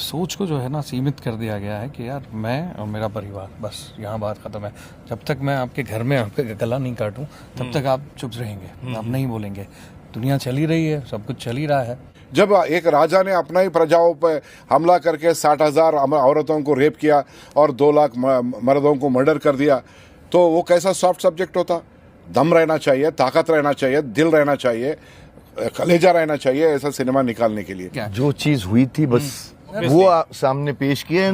सोच को जो है ना सीमित कर दिया गया है कि यार मैं और मेरा परिवार, बस यहाँ बात ख़त्म है। जब तक मैं आपके घर में आपके गला नहीं काटूं तब तक आप चुप रहेंगे, आप नहीं बोलेंगे। दुनिया चल ही रही है, सब कुछ चल ही रहा है। जब एक राजा ने अपना ही प्रजाओं पर हमला करके 60,000 औरतों को रेप किया और 2 लाख मर्दों को मर्डर कर दिया, तो वो कैसा सॉफ्ट सब्जेक्ट होता? दम रहना चाहिए, ताकत रहना चाहिए, दिल रहना चाहिए, कलेजा रहना चाहिए ऐसा सिनेमा निकालने के लिए। जो चीज हुई थी बस वो सामने पेश किया,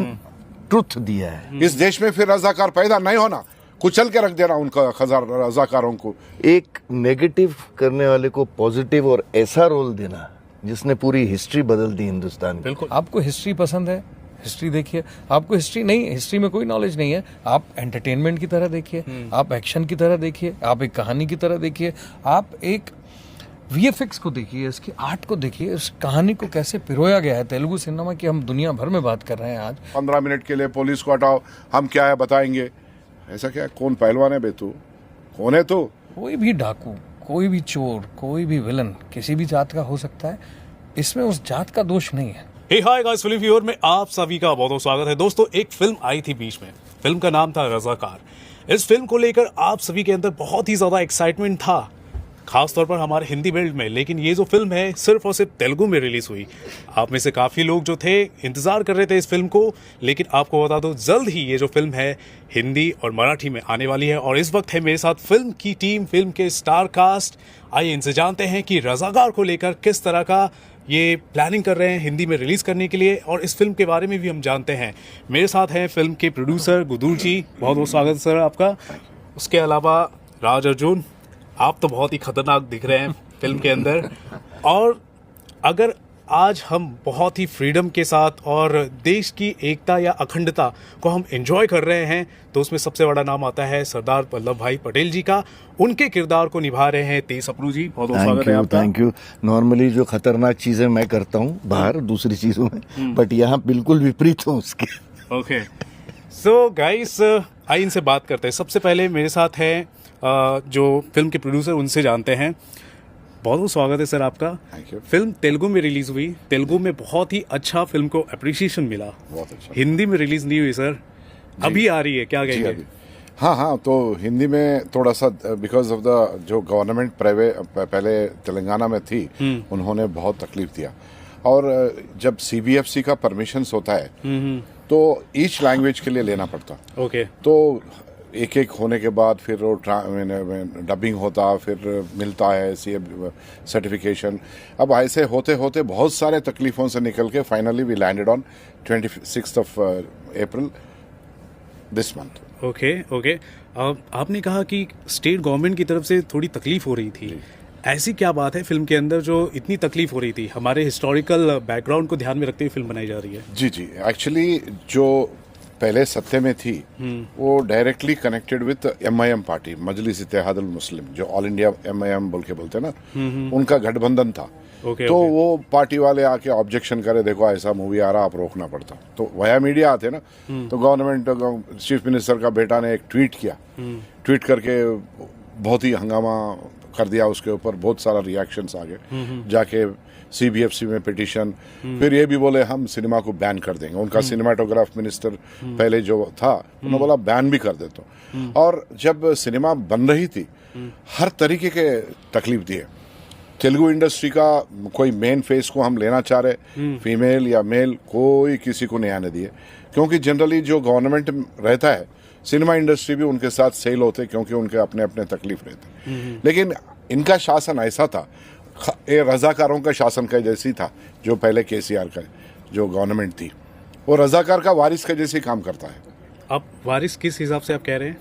ट्रुथ दिया है। इस देश में फिर रजाकार पैदा नहीं होना, कुचल के रख देना उनका रजाकारों को। एक नेगेटिव करने वाले को पॉजिटिव और ऐसा रोल देना जिसने पूरी हिस्ट्री बदल दी हिंदुस्तान की। बिल्कुल। आपको हिस्ट्री पसंद है, हिस्ट्री देखिए। आपको हिस्ट्री में कोई नॉलेज नहीं है, आप एंटरटेनमेंट की तरह देखिए, आप एक्शन की तरह देखिए, आप एक कहानी की तरह देखिए, आप एक वीएफएक्स को देखिए, इसकी आर्ट को देखिए, इस कहानी को कैसे पिरोया गया है। तेलुगु सिनेमा की हम दुनिया भर में बात कर रहे हैं आज। 15 मिनट के लिए पुलिस को हटाओ, हम क्या है बताएंगे। ऐसा क्या? कौन पहलवान है बे तू? कौन है तू? कोई भी डाकू, कोई भी चोर, कोई भी विलन किसी भी जात का हो सकता है, इसमें उस जात का दोष नहीं है। हे हाय गाइस, फिल्म व्यूअर में आप सभी का बहुत बहुत स्वागत है। दोस्तों, एक फिल्म आई थी बीच में, फिल्म का नाम था रजाकार। इस फिल्म को लेकर आप सभी के अंदर बहुत ही ज्यादा एक्साइटमेंट था, खास तौर पर हमारे हिंदी बेल्ट में। लेकिन ये जो फिल्म है सिर्फ और सिर्फ तेलुगु में रिलीज हुई। आप में से काफी लोग जो थे इंतजार कर रहे थे इस फिल्म को, लेकिन आपको बता दो जल्द ही ये जो फिल्म है हिंदी और मराठी में आने वाली है। और इस वक्त है मेरे साथ फिल्म की टीम, फिल्म के स्टार कास्ट। आइए इनसे जानते हैं कि रजाकार को लेकर किस तरह का ये प्लानिंग कर रहे हैं हिंदी में रिलीज करने के लिए, और इस फिल्म के बारे में भी हम जानते हैं। मेरे साथ हैं फिल्म के प्रोड्यूसर गुदूर जी, बहुत बहुत स्वागत सर आपका। उसके अलावा राज अर्जुन, आप तो बहुत ही खतरनाक दिख रहे हैं फिल्म के अंदर। और अगर आज हम बहुत ही फ्रीडम के साथ और देश की एकता या अखंडता को हम एंजॉय कर रहे हैं, तो उसमें सबसे बड़ा नाम आता है सरदार वल्लभ भाई पटेल जी का। उनके किरदार को निभा रहे हैं तेज सप्रू जी, बहुत बहुत स्वागत है आपका। Thank you. नॉर्मली जो खतरनाक चीजें मैं करता हूँ बाहर दूसरी चीजों में, बट यहाँ बिल्कुल विपरीत हूँ उसके। ओके, सो गाइस आइए इनसे बात करते हैं। सबसे पहले मेरे साथ है जो फिल्म के प्रोड्यूसर, उनसे जानते हैं। बहुत बहुत स्वागत है सर आपका। Thank you. फिल्म तेलुगु में रिलीज हुई, तेलुगु में बहुत ही अच्छा फिल्म को अप्रिसिएशन मिला, बहुत अच्छा। हिंदी में रिलीज नहीं हुई सर, अभी आ रही है, क्या कहेंगे? हाँ, तो हिंदी में थोड़ा सा बिकॉज ऑफ द जो गवर्नमेंट पहले तेलंगाना में थी, उन्होंने बहुत तकलीफ दिया। और जब सीबीएफसी का परमिशन होता है तो ईच लैंग्वेज के लिए लेना पड़ता। ओके। तो एक एक होने के बाद फिर वो डबिंग होता, फिर मिलता है सर्टिफिकेशन। अब ऐसे होते होते बहुत सारे तकलीफों से निकल के finally we landed on 26 of April this month. Okay. आपने कहा कि स्टेट गवर्नमेंट की तरफ से थोड़ी तकलीफ हो रही थी, ऐसी क्या बात है फिल्म के अंदर जो इतनी तकलीफ हो रही थी? हमारे हिस्टोरिकल बैकग्राउंड को ध्यान में रखते हुए फिल्म बनाई जा रही है। जी, एक्चुअली जो पहले सत्ते में थी वो directly connected with MIM party, Majlis Ittehadul Muslim, जो ऑल इंडिया एमआईएम बोल के बोलते हैं ना, उनका गठबंधन था। तो वो पार्टी वाले आके ऑब्जेक्शन करे, देखो ऐसा मूवी आ रहा, आप रोकना पड़ता। तो वया मीडिया आते ना, तो गवर्नमेंट चीफ मिनिस्टर का बेटा ने एक ट्वीट किया, ट्वीट करके बहुत ही हंगामा कर दिया उसके ऊपर, बहुत सारा रिएक्शंस आ गए। जाके सीबीएफसी में पिटीशन, फिर ये भी बोले हम सिनेमा को बैन कर देंगे। उनका सिनेमाटोग्राफ मिनिस्टर पहले जो था, उन्होंने बोला बैन भी कर देता हूँ। और जब सिनेमा बन रही थी, हर तरीके के तकलीफ दिए। तेलुगु इंडस्ट्री का कोई मेन फेस को हम लेना चाह रहे, फीमेल या मेल, कोई किसी को नहीं आने दिए, क्योंकि जनरली जो गवर्नमेंट रहता है, सिनेमा इंडस्ट्री भी उनके साथ सेल होते, क्योंकि उनके अपने अपने तकलीफ रहते। लेकिन इनका शासन ऐसा था, ये रजाकारों का शासन का जैसी था, जो पहले केसीआर का जो गवर्नमेंट थी, वो रजाकार का वारिस का जैसे काम करता है। अब वारिस किस हिसाब से आप कह रहे हैं?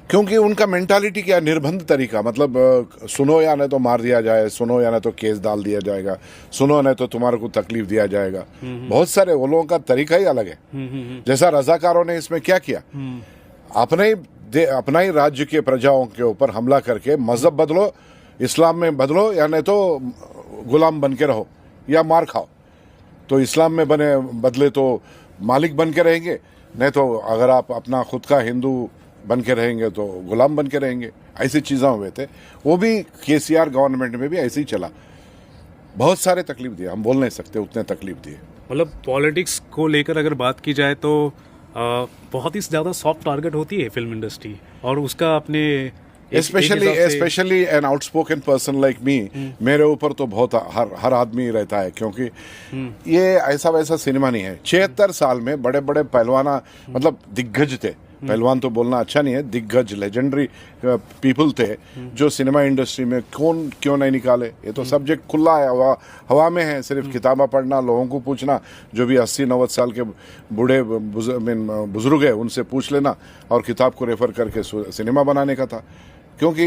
क्योंकि उनका मेंटालिटी क्या, निर्बंध तरीका, मतलब सुनो या नहीं तो मार दिया जाए, सुनो या नहीं तो केस डाल दिया जाएगा, सुनो नहीं तो तुम्हारे को तकलीफ दिया जाएगा। बहुत सारे वो लोगों का तरीका ही अलग है। जैसा रजाकारों ने इसमें क्या किया, अपना ही राज्य के प्रजाओं के ऊपर हमला करके मजहब बदलो, इस्लाम में बदलो, या नहीं तो गुलाम बन के रहो या मार खाओ। तो इस्लाम में बदले तो मालिक बन के रहेंगे, नहीं तो अगर आप अपना खुद का हिंदू बन के रहेंगे तो गुलाम बन के रहेंगे। ऐसी चीज़ें हुए थे, वो भी केसीआर गवर्नमेंट में भी ऐसे ही चला। बहुत सारे तकलीफ दिए, हम बोल नहीं सकते, उतने तकलीफ दिए। मतलब पॉलिटिक्स को लेकर अगर बात की जाए तो बहुत ही ज़्यादा सॉफ्ट टारगेट होती है फिल्म इंडस्ट्री, और उसका अपने specially an outspoken person like me, मेरे ऊपर तो बहुत हर आदमी रहता है, क्योंकि ये ऐसा वैसा सिनेमा नहीं है। 76 साल में बड़े बड़े पहलवाना, मतलब दिग्गज थे, पहलवान तो बोलना अच्छा नहीं है, दिग्गज लेजेंडरी पीपल थे जो सिनेमा इंडस्ट्री में कौन क्यों नहीं निकाले। ये तो सब्जेक्ट खुला है, हवा में है, सिर्फ किताबा पढ़ना, लोगों को पूछना, जो भी 80-90 साल के बूढ़े बुजुर्ग है उनसे पूछ लेना और किताब को रेफर करके सिनेमा बनाने का था। क्योंकि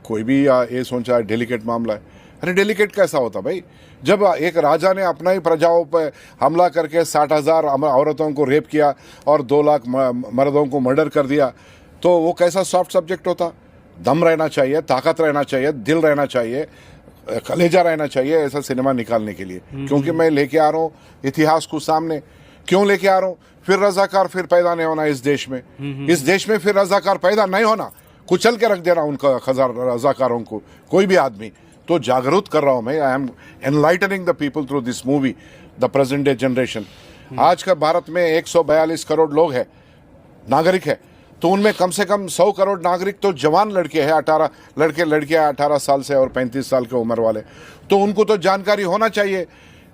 कोई भी ये सोचा डेलिकेट मामला है। अरे डेलिकेट कैसा होता भाई, जब एक राजा ने अपना ही प्रजाओं पर हमला करके 60,000 औरतों को रेप किया और 2 लाख मर्दों को मर्डर कर दिया, तो वो कैसा सॉफ्ट सब्जेक्ट होता। दम रहना चाहिए, ताकत रहना चाहिए, दिल रहना चाहिए, कलेजा रहना चाहिए ऐसा सिनेमा निकालने के लिए। क्योंकि मैं लेके आ रहा हूँ इतिहास को सामने। क्यों लेके आ रहा हूँ? फिर रजाकार फिर पैदा नहीं होना इस देश में। इस देश में फिर रजाकार पैदा नहीं होना, कुचल के रख देना उनका रजाकारों को, कोई भी आदमी। तो जागरूक कर रहा हूं मैं, I am enlightening the people through this movie, the present day generation. आज का भारत में 142 करोड़ लोग हैं, नागरिक है, तो उनमें कम से कम 100 करोड़ नागरिक तो जवान लड़के हैं, 18 लड़कियां 18 साल से और 35 साल के उम्र वाले। तो उनको तो जानकारी होना चाहिए।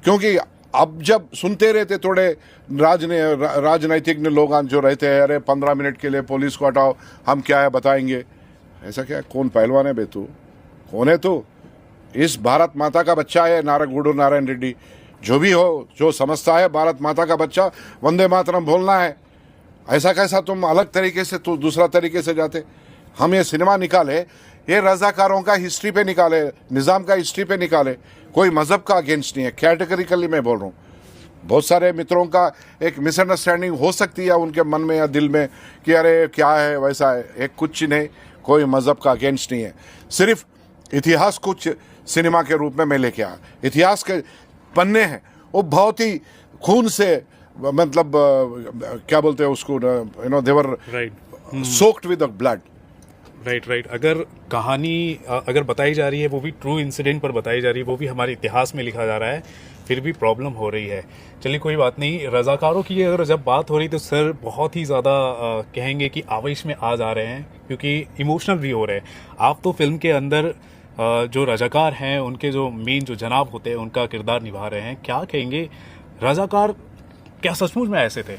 क्योंकि अब जब सुनते रहते थोड़े राजनैतिक लोग जो रहते हैं, अरे 15 मिनट के लिए पुलिस को हटाओ, हम क्या है बताएंगे। ऐसा क्या है? कौन पहलवान है बे तू? कौन है तू? इस भारत माता का बच्चा है गुरु नारायण रेड्डी, जो भी हो, जो समझता है भारत माता का बच्चा, वंदे मातरम बोलना है। ऐसा कैसा तुम अलग तरीके से, तो दूसरा तरीके से जाते। हम ये सिनेमा निकाले, ये रजाकारों का हिस्ट्री पे निकाले, निज़ाम का हिस्ट्री पे निकाले, कोई मजहब का अगेंस्ट नहीं है। कैटेगरिकली मैं बोल रहा हूँ। बहुत सारे मित्रों का एक मिसअंडरस्टैंडिंग हो सकती है उनके मन में या दिल में कि अरे क्या है वैसा है। एक कुछ नहीं, कोई मजहब का अगेंस्ट नहीं है। सिर्फ इतिहास कुछ सिनेमा के रूप में मैं लेके आया। इतिहास के पन्ने हैं, वो बहुत ही खून से, मतलब क्या बोलते हैं उसको, देवर सोक्ड विद ब्लड। राइट। अगर कहानी अगर बताई जा रही है, वो भी ट्रू इंसिडेंट पर बताई जा रही है, वो भी हमारे इतिहास में लिखा जा रहा है, फिर भी प्रॉब्लम हो रही है। चलिए कोई बात नहीं। रजाकारों की अगर जब बात हो रही तो सर बहुत ही ज़्यादा कहेंगे कि आवेश में आ जा रहे हैं, क्योंकि इमोशनल भी हो रहे हैं। आप तो फिल्म के अंदर जो रजाकार हैं, उनके जो मेन जो जनाब होते हैं, उनका किरदार निभा रहे हैं। क्या कहेंगे, रजाकार क्या सचमुच में ऐसे थे?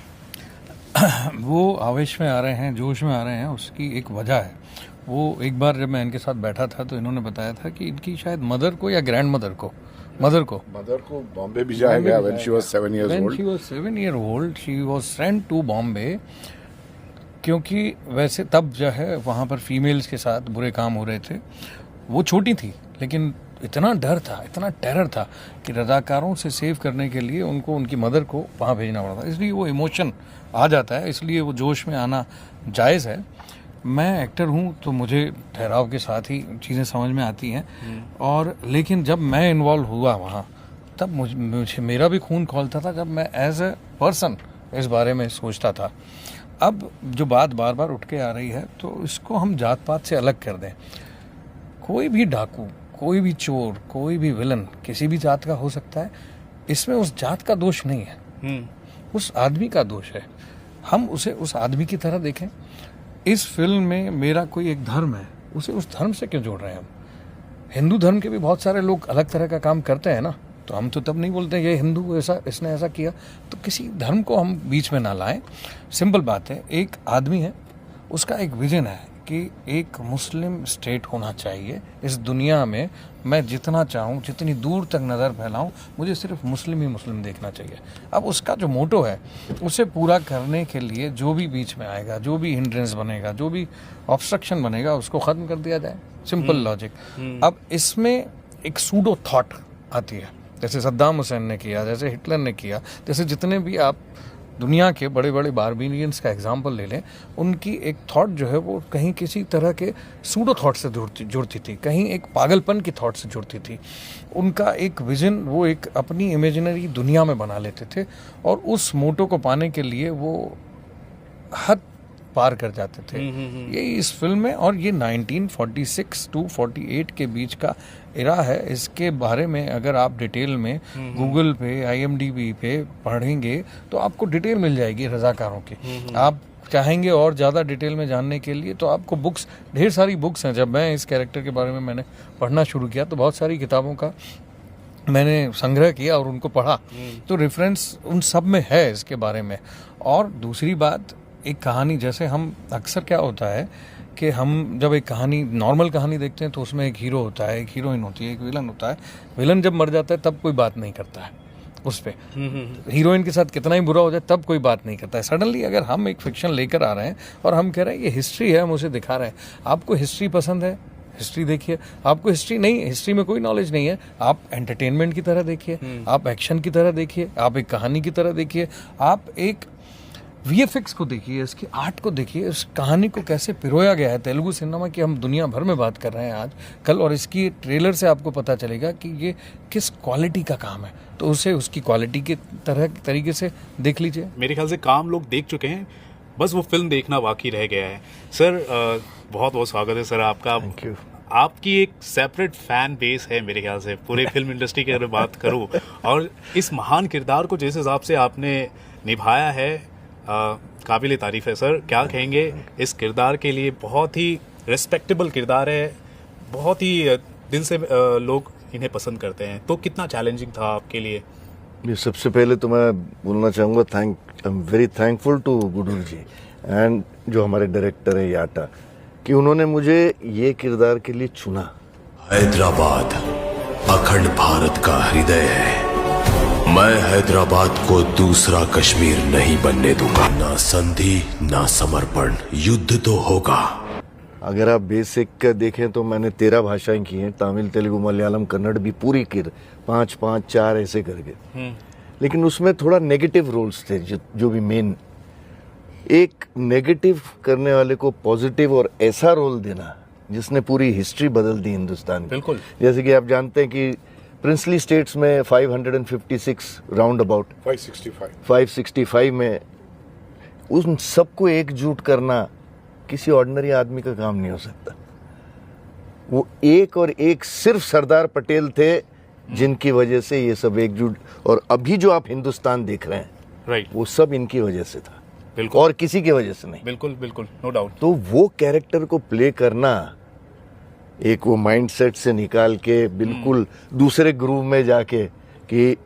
वो आवेश में आ रहे हैं, जोश में आ रहे हैं, उसकी एक वजह है। वो एक बार जब मैं इनके साथ बैठा था तो इन्होंने बताया था कि इनकी शायद मदर को या ग्रैंड मदर को बॉम्बे भेजा गया when she was 7 years old. When she was 7 year old, she was sent to Bombay, क्योंकि वैसे तब जो है वहाँ पर फीमेल्स के साथ बुरे काम हो रहे थे। वो छोटी थी, लेकिन इतना डर था, इतना टेरर था कि रजाकारों से सेव करने के लिए उनको उनकी मदर को वहाँ भेजना पड़ा था। इसलिए वो इमोशन आ जाता है, इसलिए वो जोश में आना जायज़ है। मैं एक्टर हूँ तो मुझे ठहराव के साथ ही चीज़ें समझ में आती हैं। और लेकिन जब मैं इन्वॉल्व हुआ वहाँ, तब मुझे मेरा भी खून खौलता था, जब मैं एज ए पर्सन इस बारे में सोचता था। अब जो बात बार बार उठ के आ रही है, तो इसको हम जात पात से अलग कर दें। कोई भी डाकू, कोई भी चोर, कोई भी विलन किसी भी जात का हो सकता है। इसमें उस जात का दोष नहीं है, उस आदमी का दोष है। हम उसे उस आदमी की तरह देखें। इस फिल्म में मेरा कोई एक धर्म है, उसे उस धर्म से क्यों जोड़ रहे हैं हम? हिंदू धर्म के भी बहुत सारे लोग अलग तरह का काम करते हैं ना, तो हम तो तब नहीं बोलते ये हिंदू ऐसा, इसने ऐसा किया। तो किसी धर्म को हम बीच में ना लाएं। सिंपल बात है, एक आदमी है, उसका एक विजन है कि एक मुस्लिम स्टेट होना चाहिए इस दुनिया में। मैं जितना चाहूँ, जितनी दूर तक नज़र फैलाऊँ, मुझे सिर्फ मुस्लिम ही मुस्लिम देखना चाहिए। अब उसका जो मोटो है, उसे पूरा करने के लिए जो भी बीच में आएगा, जो भी हिंड्रेंस बनेगा, जो भी ऑब्स्ट्रक्शन बनेगा, उसको ख़त्म कर दिया जाए। Simple logic. अब इसमें एक सूडो थॉट आती है, जैसे सद्दाम हुसैन ने किया, जैसे हिटलर ने किया, जैसे जितने भी आप दुनिया के बड़े बड़े बारबेरियंस का एग्जाम्पल ले लें, उनकी एक थॉट जो है वो कहीं किसी तरह के सूडो थॉट से जुड़ती थी, कहीं एक पागलपन की थॉट से जुड़ती थी। उनका एक विजन वो एक अपनी इमेजिनरी दुनिया में बना लेते थे, और उस मोटो को पाने के लिए वो हद पार कर जाते थे। ये इस फिल्म में, और ये 1946 टू 48 के बीच का इरा है। इसके बारे में अगर आप डिटेल में गूगल पे, IMDb पे पढ़ेंगे तो आपको डिटेल मिल जाएगी रजाकारों की। आप चाहेंगे और ज़्यादा डिटेल में जानने के लिए तो आपको बुक्स, ढेर सारी बुक्स हैं। जब मैं इस कैरेक्टर के बारे में मैंने पढ़ना शुरू किया तो बहुत सारी किताबों का मैंने संग्रह किया और उनको पढ़ा, तो रेफरेंस उन सब में है इसके बारे में। और दूसरी बात, एक कहानी, जैसे हम अक्सर क्या होता है कि हम जब एक कहानी, नॉर्मल कहानी देखते हैं तो उसमें एक हीरो होता है, एक हीरोइन होती है, एक विलन होता है। विलन जब मर जाता है तब कोई बात नहीं करता है उस पर, हीरोइन के साथ कितना ही बुरा हो जाए तब कोई बात नहीं करता है। सडनली अगर हम एक फिक्शन लेकर आ रहे हैं और हम कह रहे हैं ये हिस्ट्री है, हम उसे दिखा रहे हैं, आपको हिस्ट्री पसंद है, हिस्ट्री देखिए। आपको हिस्ट्री नहीं, हिस्ट्री में कोई नॉलेज नहीं है, आप एंटरटेनमेंट की तरह देखिए, आप एक्शन की तरह देखिए, आप एक कहानी की तरह देखिए, आप एक VFX को देखिए, इसकी आर्ट को देखिए, इस कहानी को कैसे पिरोया गया है। तेलुगु सिनेमा की हम दुनिया भर में बात कर रहे हैं आज कल, और इसकी ट्रेलर से आपको पता चलेगा कि ये किस क्वालिटी का काम है, तो उसे उसकी क्वालिटी के तरीके से देख लीजिए। मेरे ख्याल से काम लोग देख चुके हैं, बस वो फिल्म देखना बाकी रह गया है। सर बहुत बहुत स्वागत है सर आपका। Thank you. आपकी एक सेपरेट फैन बेस है मेरे ख्याल से पूरे फिल्म इंडस्ट्री की अगर बात करूं, और इस महान किरदार को जिस हिसाब से आपने निभाया है, काबिल तारीफ है सर। क्या कहेंगे इस किरदार के लिए? बहुत ही रिस्पेक्टेबल किरदार है, बहुत ही दिल से लोग इन्हें पसंद करते हैं, तो कितना चैलेंजिंग था आपके लिए? ये सबसे पहले तो मैं बोलना चाहूँगा, I am very thankful to Gudur ji and जो हमारे डायरेक्टर है याटा, कि उन्होंने मुझे ये किरदार के लिए चुना। हैदराबाद अखंड भारत का हृदय है। मैं हैदराबाद को दूसरा कश्मीर नहीं बनने दूंगा। ना संधि ना समर्पण, युद्ध तो होगा। अगर आप बेसिक का देखें तो मैंने 13 भाषाएं की हैं, तमिल, तेलुगु, मलयालम, कन्नड़ भी पूरी की, 5-5-4 ऐसे करके। लेकिन उसमें थोड़ा नेगेटिव रोल्स थे, जो भी मेन, एक नेगेटिव करने वाले को पॉजिटिव और ऐसा रोल देना जिसने पूरी हिस्ट्री बदल दी हिंदुस्तान की। बिल्कुल। जैसे कि आप जानते हैं कि प्रिंसली स्टेट्स में 556 राउंड अबाउट 565 में उन सबको एकजुट करना किसी ऑर्डिनरी आदमी का काम नहीं हो सकता। वो एक और एक सिर्फ सरदार पटेल थे जिनकी वजह से ये सब एकजुट, और अभी जो आप हिंदुस्तान देख रहे हैं, राइट, वो सब इनकी वजह से था, बिल्कुल, और किसी की वजह से नहीं। बिल्कुल बिल्कुल, नो डाउट। तो वो कैरेक्टर को प्ले करना, एक वो माइंडसेट से निकाल के बिल्कुल दूसरे ग्रूव में जाके, कि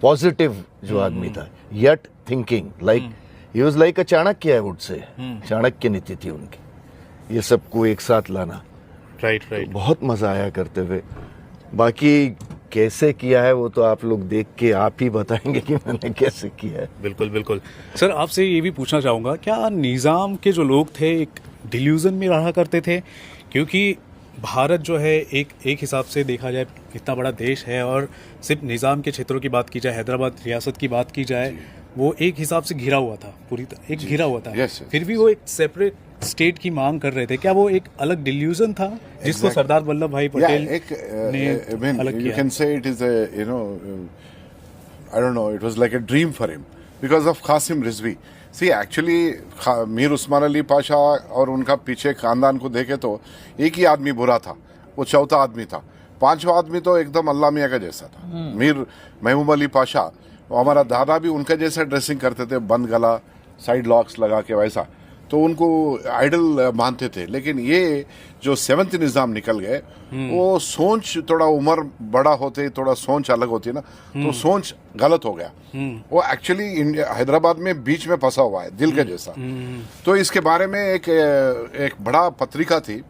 पॉजिटिव जो आदमी था, yet thinking like he was like a Chanakya, I would say, Chanakya नीति थी उनकी, ये सबको एक साथ लाना। Right right. बहुत मजा आया करते हुए। बाकी कैसे किया है वो तो आप लोग देख के आप ही बताएंगे कि मैंने कैसे किया है। बिल्कुल बिल्कुल। सर आपसे ये भी पूछना चाहूँगा, क्या निज़ाम के जो लोग थे एक डिल्यूजन में रहा करते थे? क्योंकि भारत जो है एक हिसाब से देखा जाए इतना बड़ा देश है, और सिर्फ निज़ाम के क्षेत्रों की बात की जाए, हैदराबाद रियासत की बात की जाए, वो एक हिसाब से घिरा हुआ था, पूरी एक घिरा हुआ था। yes, फिर भी वो एक सेपरेट स्टेट की मांग कर रहे थे। क्या वो एक अलग डिल्यूजन था जिसको सरदार वल्लभ भाई पटेल ने अलग किया? You can say it is a, I don't know, it was like a dream for him because of Qasim Rizvi. See, actually, Mir Usman Ali Pasha और उनका पीछे खानदान को देखे तो एक ही आदमी बुरा था, वो चौथा आदमी था। पांचवा आदमी तो एकदम अल्लाह मियाँ का जैसा था। मीर महबूब अली पाशा, हमारा दादा भी उनका जैसा ड्रेसिंग करते थे, बंद गला, साइड लॉक्स लगा के वैसा, तो उनको आइडल मानते थे। लेकिन ये जो 7th निज़ाम निकल गए, वो सोच थोड़ा उम्र बड़ा होते थोड़ा सोच अलग होती है ना, तो सोच गलत हो गया। वो एक्चुअली हैदराबाद में बीच में फंसा हुआ है, दिल के जैसा। तो इसके बारे में एक बड़ा पत्रिका थी,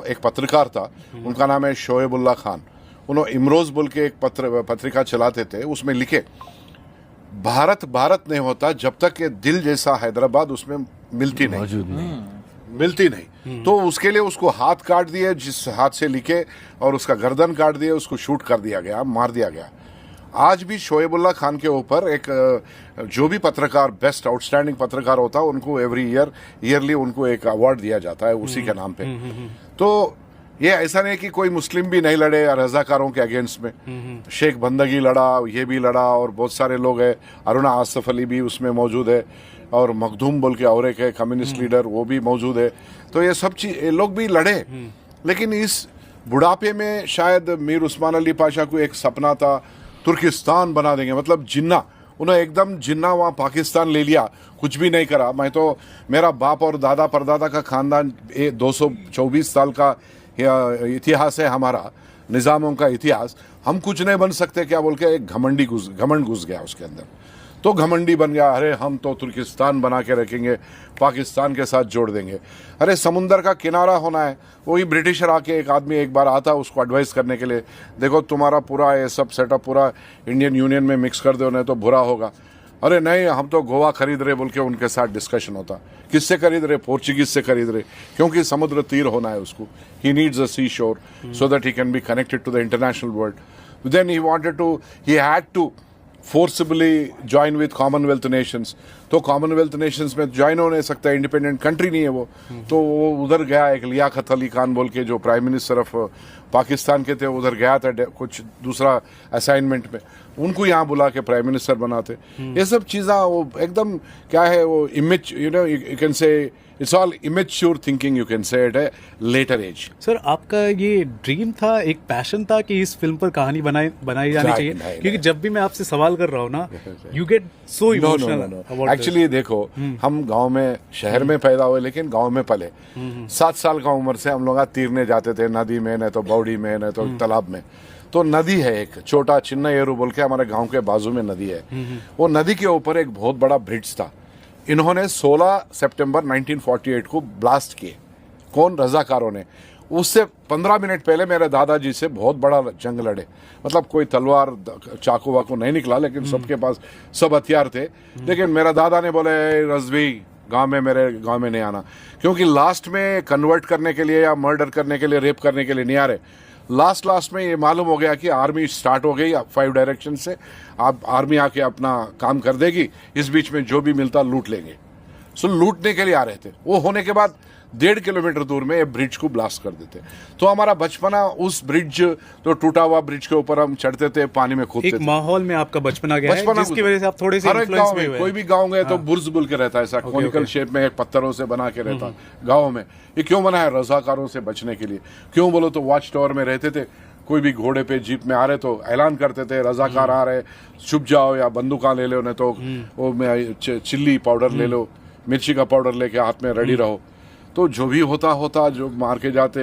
एक पत्रकार था, उनका नाम है शोएबुल्ला खान। उन्होंने इमरोज बोल के एक पत्रिका चलाते थे, उसमें लिखे, भारत भारत नहीं होता जब तक ये दिल जैसा हैदराबाद उसमें मिलती नहीं। तो उसके लिए उसको हाथ काट दिए, जिस हाथ से लिखे, और उसका गर्दन काट दिए, उसको शूट कर दिया गया, मार दिया गया। आज भी शोएबुल्ला खान के ऊपर एक जो भी पत्रकार बेस्ट आउटस्टैंडिंग पत्रकार होता है, उनको ईयरली उनको एक अवार्ड दिया जाता है उसी के नाम पे। तो ये ऐसा नहीं कि कोई मुस्लिम भी नहीं लड़े रजाकारों के अगेंस्ट में। शेख बंदगी लड़ा, ये भी लड़ा, और बहुत सारे लोग हैं, अरुणा आसफ अली भी उसमें मौजूद है, और मखदूम बोल के और एक है कम्युनिस्ट लीडर, वो भी मौजूद है। तो ये सब चीज ये लोग भी लड़े, लेकिन इस बुढ़ापे में शायद मीर उस्मान अली पाशा को एक सपना था तुर्किस्तान बना देंगे, मतलब जिन्ना, उन्होंने एकदम जिन्ना वहाँ पाकिस्तान ले लिया, कुछ भी नहीं करा। मैं तो, मेरा बाप और दादा परदादा का खानदान 224 साल का इतिहास है हमारा, निज़ामों का इतिहास, हम कुछ नहीं बन सकते क्या बोल के एक घमंड घुस गया उसके अंदर। तो घमंडी बन गया, अरे हम तो तुर्किस्तान बना के रखेंगे, पाकिस्तान के साथ जोड़ देंगे। अरे समुंदर का किनारा होना है। वही ब्रिटिशर आके एक आदमी एक बार आता उसको एडवाइस करने के लिए, देखो तुम्हारा पूरा ये सब सेटअप पूरा इंडियन यूनियन में मिक्स कर दो, नहीं तो बुरा होगा। अरे नहीं, हम तो गोवा खरीद रहे बोल के उनके साथ डिस्कशन होता। किससे खरीद रहे? पोर्चुगीज से खरीद रहे, क्योंकि समुद्र तीर होना है उसको। He needs a sea shore so that he can be connected to the international world. Then he had to forcibly join with Commonwealth nations. तो कॉमनवेल्थ नेशंस में ज्वाइन हो नहीं सकता, इंडिपेंडेंट कंट्री नहीं है वो। तो वो उधर गया, एक लियाकत अली खान बोल के जो प्राइम मिनिस्टर ऑफ पाकिस्तान के थे, उधर गया था कुछ दूसरा असाइनमेंट में, उनको यहाँ बुला के प्राइम मिनिस्टर बनाते। ये सब चीज़ें वो एकदम क्या है, वो image, you know, you can say it's all immature thinking, you can say at a later age. Sir, आपका ये ड्रीम था, एक पैशन था कि इस फिल्म पर कहानी बनाई जानी चाहिए? क्योंकि जब भी मैं आपसे सवाल कर रहा हूँ ना, you get so emotional. Actually देखो, हम गांव में, शहर में पैदा हुए, लेकिन गांव में पले। 7 साल का उम्र से हम लोग तीरने जाते थे, नदी में, नहीं तो बावड़ी में, नहीं तो तालाब में। तो नदी है एक छोटा चिन्ना एरू बोल के, हमारे गांव के बाजू में नदी है। वो नदी के ऊपर एक बहुत बड़ा ब्रिज था। इन्होंने 16 सितंबर 1948 को ब्लास्ट किए। कौन? रजाकारों ने। उससे 15 मिनट पहले मेरे दादाजी से बहुत बड़ा जंग लड़े, मतलब कोई तलवार चाकू वाकू नहीं निकला, लेकिन सबके पास सब हथियार थे। लेकिन मेरा दादा ने बोले, रजवी गांव में, मेरे गांव में नहीं आना, क्योंकि लास्ट में कन्वर्ट करने के लिए या मर्डर करने के लिए, रेप करने के लिए नहीं आ रहे। लास्ट में ये मालूम हो गया कि आर्मी स्टार्ट हो गई 5 डायरेक्शन से, आप आर्मी आके अपना काम कर देगी, इस बीच में जो भी मिलता लूट लेंगे। सो लूटने के लिए आ रहे थे। वो होने के बाद 1.5 किलोमीटर दूर में ये ब्रिज को ब्लास्ट कर देते। तो हमारा बचपना उस ब्रिज, तो टूटा हुआ ब्रिज के ऊपर हम चढ़ते थे, पानी में कूदते थे। एक माहौल में आपका बचपना गया है, जिसकी वजह से आप थोड़े से इन्फ्लुएंस में हुए। कोई भी गांव गए तो बुर्ज बुल के रहता है, ऐसा कॉनिकल शेप में, पत्थरों से बना के रहता गाँव में। ये क्यों बना है? रजाकारों से बचने के लिए। क्यों बोलो तो वॉच टावर में रहते थे, कोई भी घोड़े पे जीप में आ रहे तो ऐलान करते थे, रजाकार आ रहे, छुप जाओ या बंदूका ले लो, नहीं तो वो चिल्ली पाउडर ले लो, मिर्ची का पाउडर लेके हाथ में रेडी रहो। तो जो भी होता, जो मार के जाते,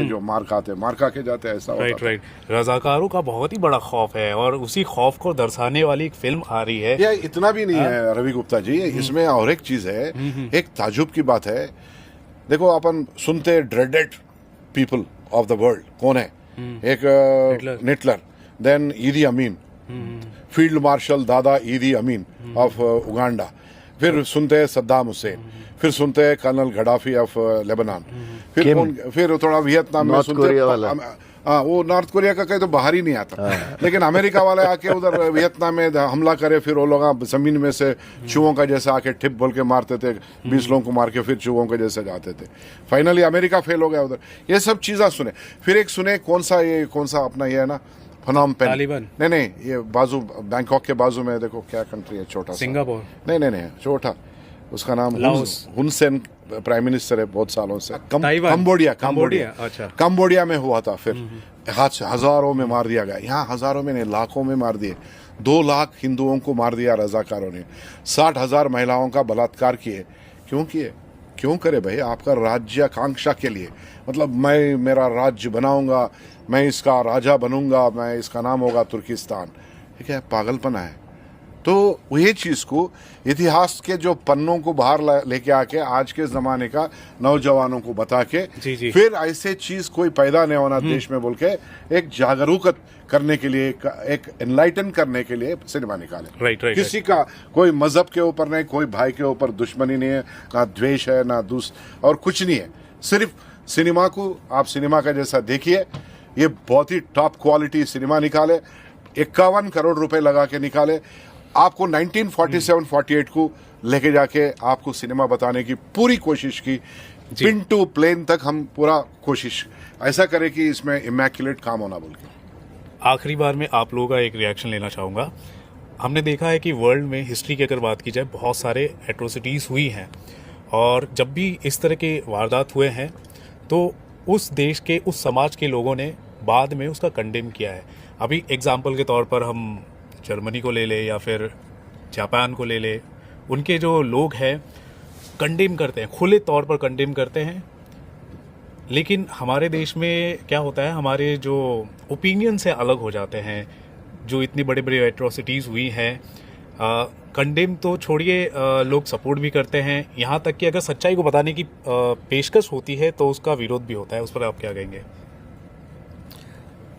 जो मार खा के जाते, ऐसा होता। राइट। रजाकारों का बहुत ही बड़ा खौफ है, और उसी खौफ को दर्शाने वाली एक फिल्म आ रही है। ये इतना भी नहीं है रवि गुप्ता जी, इसमें और एक चीज है, एक ताजुब की बात है। देखो, अपन सुनते dreaded people of the world कौन है? एक निटलर, देन ईदी अमीन, फील्ड मार्शल दादा ईदी अमीन ऑफ उगांडा, फिर सुनते हैं सद्दाम हुसैन, फिर सुनते हैं कर्नल गडाफी ऑफ लेबनान, फिर थोड़ा वियतनाम में सुनते हाँ, वो नॉर्थ कोरिया का कहीं तो बाहर ही नहीं आता। लेकिन अमेरिका वाले आके उधर वियतनाम में हमला करे, फिर वो लोग जमीन में से चूहों का जैसे आके ठिप बोल के मारते थे, 20 लोगों को मार के फिर चूहों के जैसे जाते थे। फाइनली अमेरिका फेल हो गया उधर। ये सब चीजें सुने। फिर एक सुने कौन सा अपना ये है ना, फनोम पेन, नहीं, ये बाजू बैंकॉक के बाजू में देखो क्या कंट्री है, छोटा सिंगापुर, नहीं, छोटा, उसका नाम हुन सेन प्राइम मिनिस्टर है बहुत सालों से। कंबोडिया। अच्छा, कंबोडिया में हुआ था। फिर हजारों में मार दिया गया। यहाँ हजारों में नहीं, लाखों में मार दिए। 2 लाख हिंदुओं को मार दिया रजाकारों ने। 60,000 महिलाओं का बलात्कार किए। क्यों करे भाई? आपका राज्याकांक्षा के लिए, मतलब मैं मेरा राज्य बनाऊंगा, मैं इसका राजा बनूंगा, मैं इसका नाम होगा तुर्किस्तान। ठीक है, पागलपना है। तो ये चीज को इतिहास के जो पन्नों को बाहर लेके आके आज के जमाने का नौजवानों को बता के फिर ऐसे चीज कोई पैदा नहीं होना देश में बोल के एक जागरूक करने के लिए, एक एनलाइटन करने के लिए सिनेमा निकाले। राइट। किसी का कोई मजहब के ऊपर नहीं, कोई भाई के ऊपर दुश्मनी नहीं है, ना द्वेष है, ना और कुछ नहीं है। सिर्फ सिनेमा को आप सिनेमा का जैसा देखिए। ये बहुत ही टॉप क्वालिटी सिनेमा निकाले, 51 करोड़ रुपए लगा के निकाले। आपको 1947-48 को लेके जाके आपको सिनेमा बताने की पूरी कोशिश की। पिन टू प्लेन तक हम पूरा कोशिश ऐसा करे कि इसमें इमैक्युलेट काम होना बोल के। आखिरी बार में आप लोगों का एक रिएक्शन लेना चाहूँगा। हमने देखा है कि वर्ल्ड में हिस्ट्री की अगर बात की जाए बहुत सारे एट्रोसिटीज़ हुई हैं, और जब भी इस तरह के वारदात हुए हैं तो उस देश के, उस समाज के लोगों ने बाद में उसका कंडेम किया है। अभी एग्जाम्पल के तौर पर हम जर्मनी को ले ले या फिर जापान को ले ले, उनके जो लोग हैं कंडेम करते हैं, खुले तौर पर कंडेम करते हैं। लेकिन हमारे देश में क्या होता है, हमारे जो ओपिनियन से अलग हो जाते हैं। जो इतनी बड़ी बड़ी एट्रोसिटीज़ हुई हैं, कंडेम तो छोड़िए, लोग सपोर्ट भी करते हैं। यहाँ तक कि अगर सच्चाई को बताने की पेशकश होती है तो उसका विरोध भी होता है। उस पर आप क्या कहेंगे?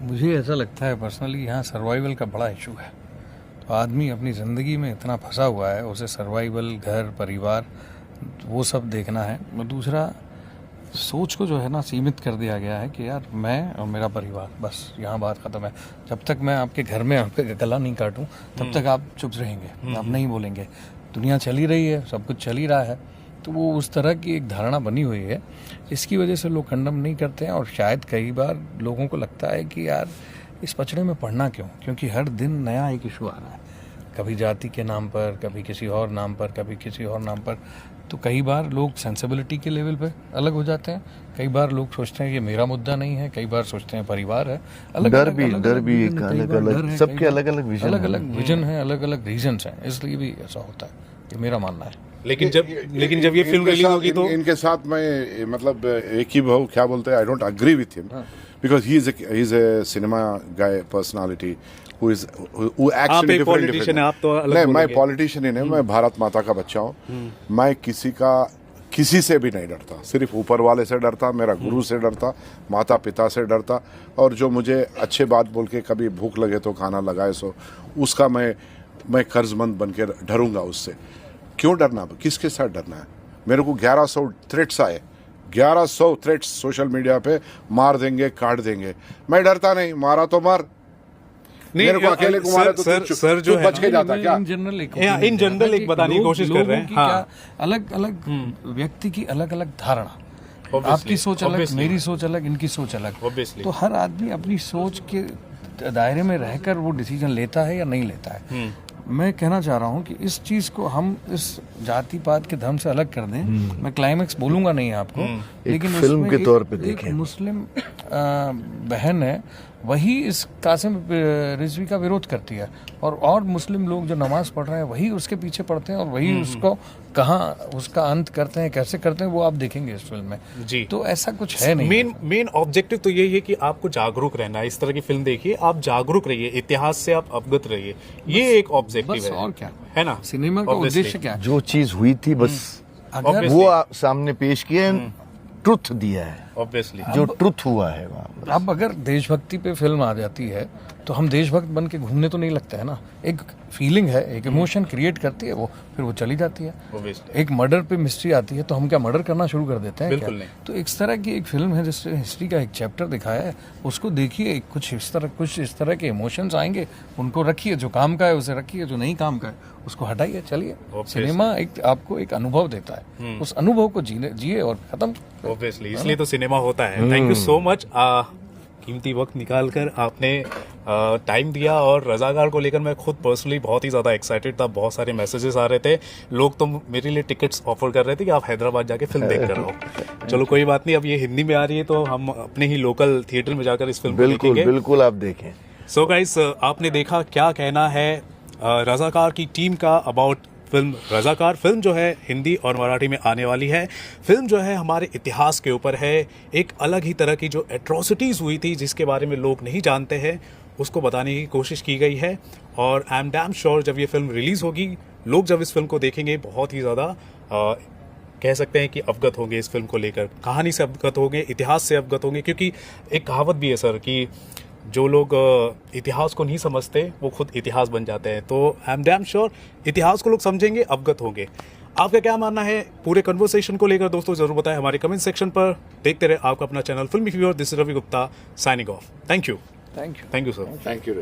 मुझे ऐसा लगता है पर्सनली, यहाँ सर्वाइवल का बड़ा इशू है। तो आदमी अपनी ज़िंदगी में इतना फंसा हुआ है, उसे सर्वाइवल, घर, परिवार, वो सब देखना है। और दूसरा, सोच को जो है ना सीमित कर दिया गया है कि यार मैं और मेरा परिवार, बस यहाँ बात ख़त्म है। जब तक मैं आपके घर में आपके गला नहीं काटूं तब तक आप चुप रहेंगे, आप नहीं बोलेंगे। दुनिया चल ही रही है, सब कुछ चल ही रहा है, तो वो उस तरह की एक धारणा बनी हुई है। इसकी वजह से लोग कंडम नहीं करते हैं। और शायद कई बार लोगों को लगता है कि यार इस पचड़े में पढ़ना क्यों, क्योंकि हर दिन नया एक इशू आ रहा है, कभी जाति के नाम पर, कभी किसी और नाम पर, कभी किसी और नाम पर। तो कई बार लोग सेंसिबिलिटी के लेवल पे अलग हो जाते हैं। कई बार लोग सोचते हैं कि मेरा मुद्दा नहीं है, कई बार सोचते हैं परिवार है। डर भी एक अलग अलग, सबके अलग अलग विजन, अलग अलग विजन है, अलग अलग रीजंस हैं, इसलिए भी ऐसा होता है, ये मेरा मानना है। लेकिन जब ये फिल्म रिलीज होगी तो इनके साथ मैं मतलब एक ही भाव क्या बोलते हैं, I don't agree with him because he is a cinema guy personality who acts आप in एक different पॉलिटिशियन है, आप तो अलग नहीं, मैं बोलेंगे। पॉलिटिशियन ही नहीं, मैं भारत माता का बच्चा हूँ। मैं किसी से भी नहीं डरता, सिर्फ ऊपर वाले से डरता, मेरा गुरु से डरता, माता पिता से डरता, और जो मुझे अच्छे बात बोल के कभी भूख लगे तो खाना लगाए सो उसका मैं कर्जमंद बन के डरूंगा उससे। क्यों डरना, किसके साथ डरना है? मेरे को 1100 थ्रेट्स आए, 1100 थ्रेट्स सोशल मीडिया पे, मार देंगे, काट देंगे। मैं डरता नहीं, मारा तो मार, मेरे को अकेले को मारे तो सर जो बच के जाता क्या? इन जनरल एक बताने की कोशिश कर रहे हैं। हाँ, अलग अलग व्यक्ति की अलग अलग धारणा, आपकी सोच अलग, मेरी सोच अलग, इनकी सोच अलग। तो हर आदमी अपनी सोच के दायरे में रहकर वो डिसीजन लेता है या नहीं लेता है। मैं कहना चाह रहा हूँ कि इस चीज को हम इस जाति पात के धर्म से अलग कर दें। मैं क्लाइमैक्स बोलूंगा नहीं आपको, लेकिन फिल्म के तौर पे देखें, मुस्लिम बहन है, वही इस कासिम रिजवी का विरोध करती है, और मुस्लिम लोग जो नमाज पढ़ रहे हैं वही उसके पीछे पढ़ते हैं, और वही उसको कहाँ उसका अंत करते हैं, कैसे करते हैं, वो आप देखेंगे इस फिल्म में जी। तो ऐसा कुछ है नहीं। मेन ऑब्जेक्टिव तो यही है कि आपको जागरूक रहना है। इस तरह की फिल्म देखिए, आप जागरूक रहिए, इतिहास से आप अवगत रहिए, ये एक ऑब्जेक्टिव है। और क्या है ना, सिनेमा का उद्देश्य क्या है? जो चीज हुई थी बस अगर वो सामने पेश किया, ट्रुथ दिया है, ऑब्वियसली जो ट्रुथ हुआ है वहाँ। अब अगर देशभक्ति पे फिल्म आ जाती है तो हम देशभक्त बन के घूमने तो नहीं लगता है ना। एक फीलिंग है, एक इमोशन क्रिएट करती है वो, फिर वो चली जाती है। एक मर्डर पे मिस्ट्री आती है तो हम क्या मर्डर करना शुरू कर देते हैं? बिल्कुल नहीं। तो इस तरह की एक फिल्म है जिससे हिस्ट्री का एक चैप्टर दिखाया है, उसको देखिए। कुछ इस तरह के इमोशंस आएंगे, उनको रखिए। जो काम का है उसे रखिए, जो नहीं काम का है उसको हटाइए, चलिए। सिनेमा एक आपको एक अनुभव देता है, उस अनुभव को जिए और खत्म। ऑब्वियसली, इसलिए तो सिनेमा होता है। थैंक यू सो मच, कीमती वक्त निकालकर आपने टाइम दिया। और रजाकार को लेकर मैं खुद पर्सनली बहुत ही ज़्यादा एक्साइटेड था। बहुत सारे मैसेजेस आ रहे थे, लोग तो मेरे लिए टिकट्स ऑफर कर रहे थे कि आप हैदराबाद जाके फिल्म देख कर आओ। चलो कोई बात नहीं, अब ये हिंदी में आ रही है तो हम अपने ही लोकल थिएटर में जाकर इस फिल्म को देखेंगे। बिल्कुल आप देखें। सो गाइस, आपने देखा क्या कहना है रजाकार की टीम का अबाउट फिल्म रजाकार। फिल्म जो है हिंदी और मराठी में आने वाली है। फिल्म जो है हमारे इतिहास के ऊपर है। एक अलग ही तरह की जो एट्रोसिटीज़ हुई थी जिसके बारे में लोग नहीं जानते हैं, उसको बताने की कोशिश की गई है। और आई एम डैम श्योर जब ये फिल्म रिलीज़ होगी, लोग जब इस फिल्म को देखेंगे बहुत ही ज़्यादा कह सकते हैं कि अवगत होंगे इस फिल्म को लेकर, कहानी से अवगत होंगे, इतिहास से अवगत होंगे। क्योंकि एक कहावत भी है सर कि जो लोग इतिहास को नहीं समझते वो खुद इतिहास बन जाते हैं। तो आई एम डैम श्योर इतिहास को लोग समझेंगे, अवगत होंगे। आपका क्या मानना है पूरे कन्वर्सेशन को लेकर दोस्तों जरूर बताएं हमारे कमेंट सेक्शन पर। देखते रहे आपका अपना channel filmy fever. This is Ravi Gupta signing off. Thank you sir. Thank you.